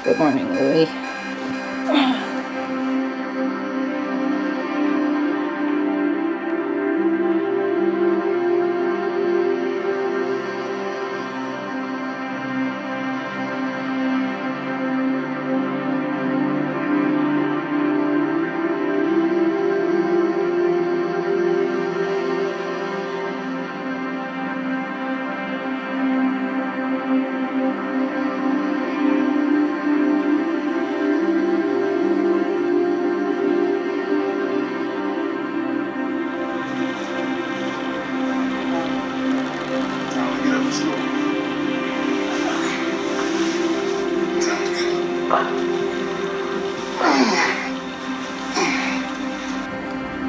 Good morning, Louie.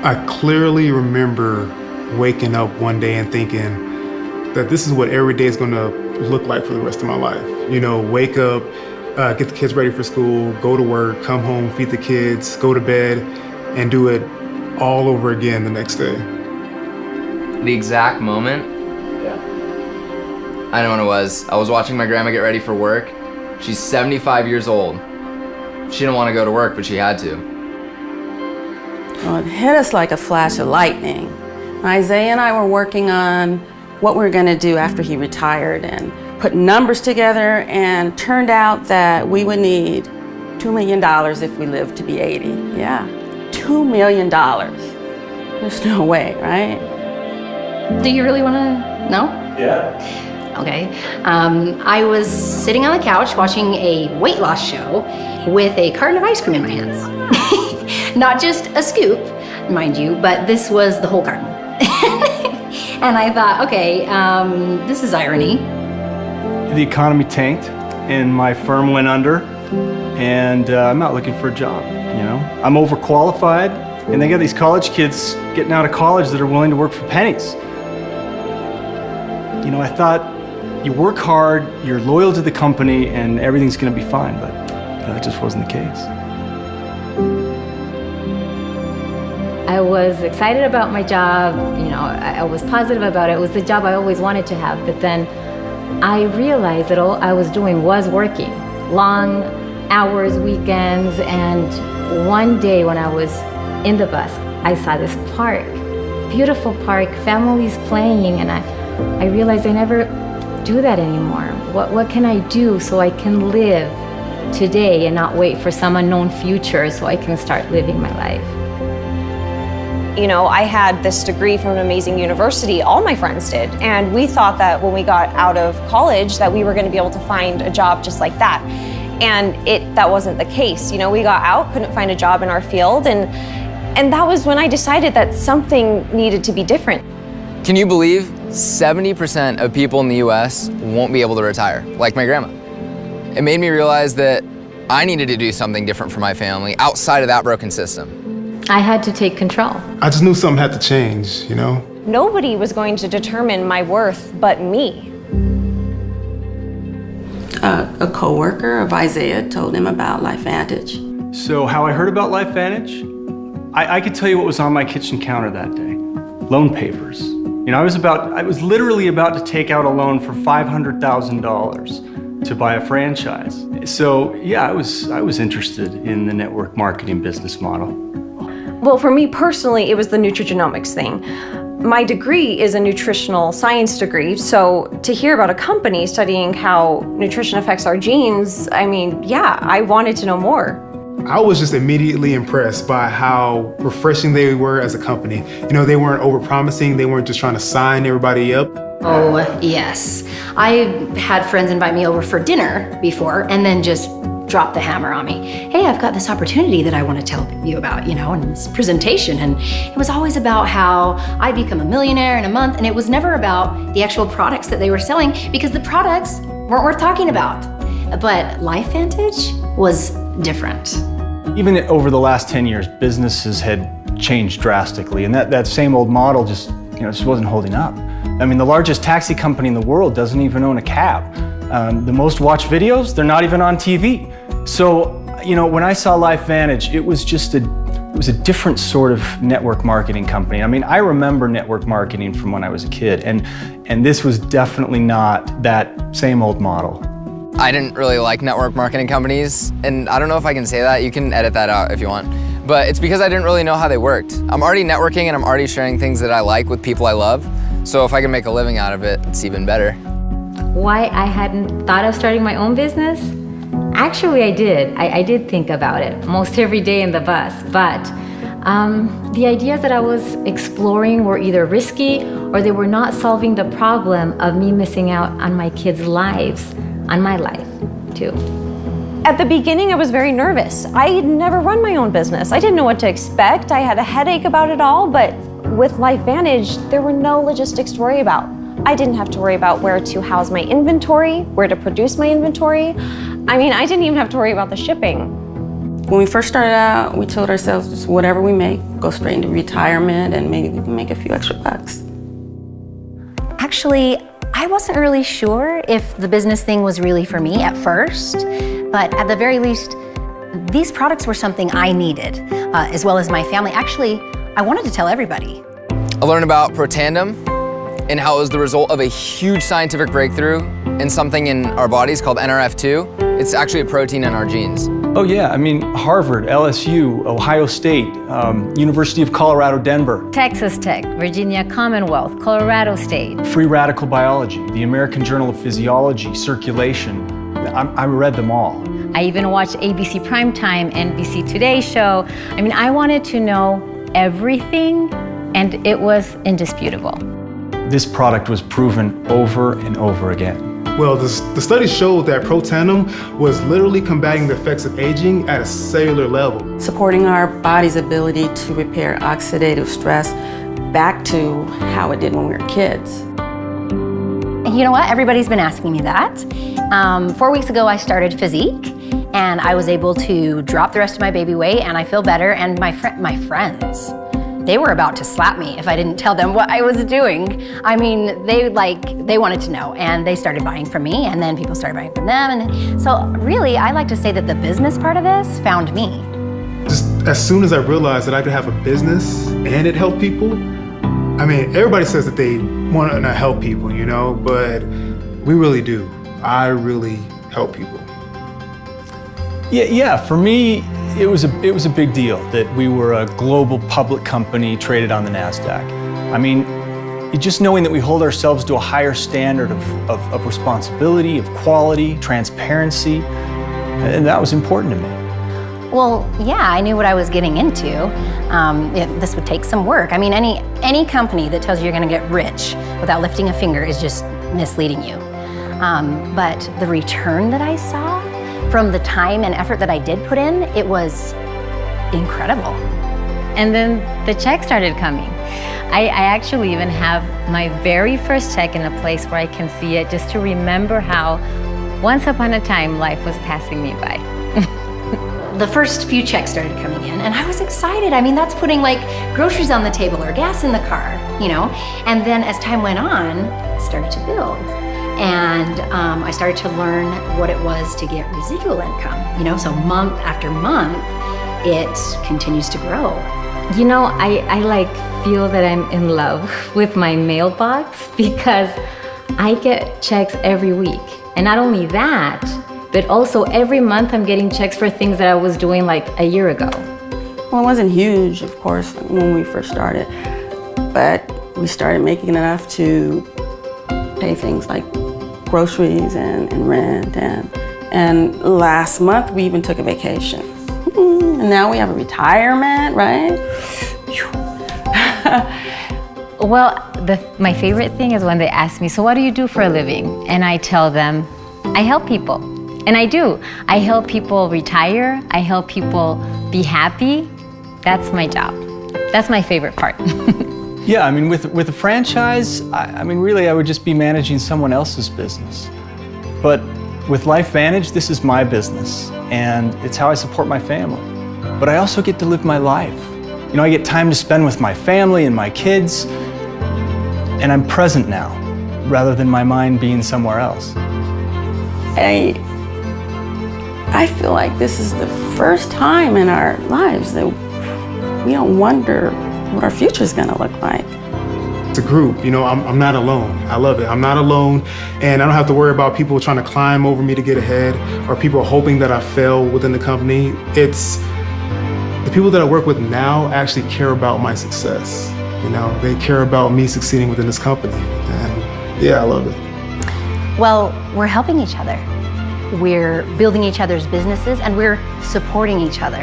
I clearly remember waking up one day and thinking that this is what every day is going to look like for the rest of my life. You know, wake up, get the kids ready for school, go to work, come home, feed the kids, go to bed, and do it all over again the next day. The exact moment, I know when it was. I was watching my grandma get ready for work. She's 75 years old. She didn't want to go to work, but she had to. Well, it hit us like a flash of lightning. Isaiah and I were working on what we were going to do after he retired and put numbers together, and turned out that we would need $2 million if we lived to be 80. Yeah, $2 million. There's no way, right? Do you really want to know? Yeah. Okay. I was sitting on the couch watching a weight loss show with a carton of ice cream in my hands. Not just a scoop, mind you, but this was the whole carton. And I thought, okay, this is irony. The economy tanked and my firm went under, and I'm not looking for a job, you know? I'm overqualified, and they got these college kids getting out of college that are willing to work for pennies. You know, I thought you work hard, you're loyal to the company, and everything's gonna be fine, but that just wasn't the case. I was excited about my job, you know, I was positive about it. It was the job I always wanted to have, but then I realized that all I was doing was working. Long hours, weekends, and one day when I was in the bus, I saw this park, beautiful park, families playing, and I realized I never do that anymore. What can I do so I can live today and not wait for some unknown future so I can start living my life? You know, I had this degree from an amazing university, all my friends did, and we thought that when we got out of college that we were going to be able to find a job just like that. And that wasn't the case. You know, we got out, couldn't find a job in our field, and that was when I decided that something needed to be different. Can you believe 70% of people in the US won't be able to retire, like my grandma? It made me realize that I needed to do something different for my family outside of that broken system. I had to take control. I just knew something had to change, you know? Nobody was going to determine my worth but me. A coworker of Isaiah told him about LifeVantage. So how I heard about LifeVantage? I could tell you what was on my kitchen counter that day. Loan papers. You know, I was literally about to take out a loan for $500,000 to buy a franchise. So yeah, I was interested in the network marketing business model. Well, for me personally, it was the nutrigenomics thing. My degree is a nutritional science degree, so to hear about a company studying how nutrition affects our genes, I mean, yeah, I wanted to know more. I was just immediately impressed by how refreshing they were as a company. You know, they weren't overpromising, they weren't just trying to sign everybody up. Oh, yes. I had friends invite me over for dinner before and then just drop the hammer on me. Hey, I've got this opportunity that I want to tell you about, you know, and this presentation. And it was always about how I'd become a millionaire in a month. And it was never about the actual products that they were selling, because the products weren't worth talking about. But LifeVantage was different. Even over the last 10 years, businesses had changed drastically. And that same old model just wasn't holding up. I mean, the largest taxi company in the world doesn't even own a cab. The most watched videos, they're not even on TV. So, you know, when I saw LifeVantage, it was a different sort of network marketing company. I mean, I remember network marketing from when I was a kid, and this was definitely not that same old model. I didn't really like network marketing companies, and I don't know if I can say that. You can edit that out if you want. But it's because I didn't really know how they worked. I'm already networking and I'm already sharing things that I like with people I love. So if I can make a living out of it, it's even better. Why I hadn't thought of starting my own business? Actually, I did. I did think about it most every day in the bus, but the ideas that I was exploring were either risky or they were not solving the problem of me missing out on my kids' lives, on my life too. At the beginning, I was very nervous. I had never run my own business. I didn't know what to expect. I had a headache about it all, but with LifeVantage, there were no logistics to worry about. I didn't have to worry about where to house my inventory, where to produce my inventory. I mean, I didn't even have to worry about the shipping. When we first started out, we told ourselves just whatever we make, go straight into retirement and maybe we can make a few extra bucks. Actually, I wasn't really sure if the business thing was really for me at first, but at the very least, these products were something I needed, as well as my family. Actually, I wanted to tell everybody. I learned about Protandim and how it was the result of a huge scientific breakthrough in something in our bodies called NRF2. It's actually a protein in our genes. Oh yeah, I mean, Harvard, LSU, Ohio State, University of Colorado, Denver. Texas Tech, Virginia Commonwealth, Colorado State. Free Radical Biology, the American Journal of Physiology, Circulation. I read them all. I even watched ABC Primetime, NBC Today show. I mean, I wanted to know everything, and it was indisputable. This product was proven over and over again. Well, the studies showed that Protandim was literally combating the effects of aging at a cellular level. Supporting our body's ability to repair oxidative stress back to how it did when we were kids. And you know what? Everybody's been asking me that. 4 weeks ago, I started Physique, and I was able to drop the rest of my baby weight, and I feel better. And my friends, they were about to slap me if I didn't tell them what I was doing. I mean, they wanted to know, and they started buying from me, and then people started buying from them. And so really, I like to say that the business part of this found me. Just as soon as I realized that I could have a business and it helped people, I mean, everybody says that they want to help people, you know, but we really do. I really help people. Yeah, for me, it was a big deal that we were a global public company traded on the NASDAQ. I mean, just knowing that we hold ourselves to a higher standard of responsibility, of quality, transparency, and that was important to me. Well, yeah, I knew what I was getting into. This would take some work. I mean, any company that tells you you're gonna get rich without lifting a finger is just misleading you. But the return that I saw from the time and effort that I did put in, it was incredible. And then the check started coming. I actually even have my very first check in a place where I can see it, just to remember how once upon a time life was passing me by. The first few checks started coming in, and I was excited. I mean, that's putting like groceries on the table or gas in the car, you know? And then as time went on, it started to build. And I started to learn what it was to get residual income, you know? So month after month, it continues to grow. You know, I like feel that I'm in love with my mailbox because I get checks every week. And not only that, but also every month I'm getting checks for things that I was doing like a year ago. Well, it wasn't huge, of course, when we first started, but we started making enough to pay things like groceries and rent, and last month we even took a vacation. And now we have a retirement, right? Well, my favorite thing is when they ask me, so what do you do for a living? And I tell them, I help people. And I do. I help people retire. I help people be happy. That's my job. That's my favorite part. Yeah, I mean, with a franchise, I mean, really, I would just be managing someone else's business. But with LifeVantage, this is my business, and it's how I support my family. But I also get to live my life. You know, I get time to spend with my family and my kids, and I'm present now, rather than my mind being somewhere else. I feel like this is the first time in our lives that we don't wonder what our future is going to look like. it's a group. You know, I'm not alone. I love it. I'm not alone, and I don't have to worry about people trying to climb over me to get ahead or people hoping that I fail within the company. It's the people that I work with now actually care about my success. You know, they care about me succeeding within this company, and yeah, I love it. Well, we're helping each other. We're building each other's businesses, and we're supporting each other.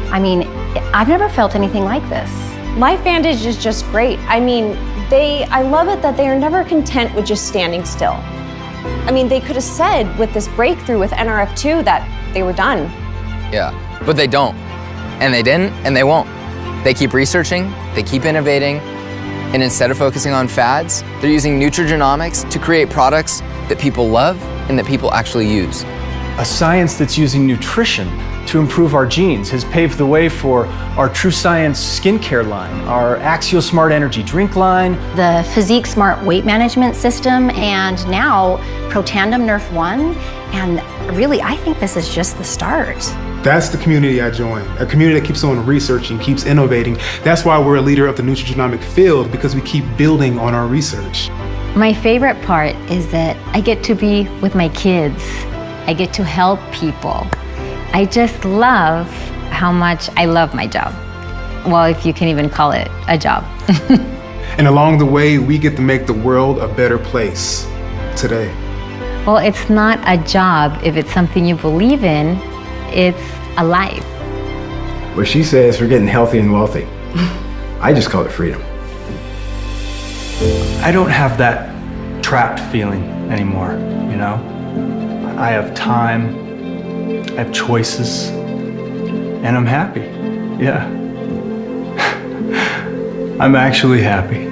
I mean, I've never felt anything like this. LifeVantage is just great. I mean, I love it that they are never content with just standing still. I mean, they could have said with this breakthrough with NRF2 that they were done. Yeah, but they don't. And they didn't, and they won't. They keep researching, they keep innovating, and instead of focusing on fads, they're using nutrigenomics to create products that people love and that people actually use. A science that's using nutrition to improve our genes has paved the way for our True Science skincare line, our Axial Smart Energy drink line, The Physique Smart weight management system, and now Protandim Nerf 1. And really, I think this is just the start. That's the community I joined, a community that keeps on researching, keeps innovating. That's why we're a leader of the nutrigenomic field, because we keep building on our research. My favorite part is that I get to be with my kids. I get to help people. I just love how much I love my job. Well, if you can even call it a job. And along the way, we get to make the world a better place today. Well, it's not a job if it's something you believe in, it's a life. Well, she says we're getting healthy and wealthy. I just call it freedom. I don't have that trapped feeling anymore, you know? I have time, I have choices, and I'm happy. Yeah. I'm actually happy.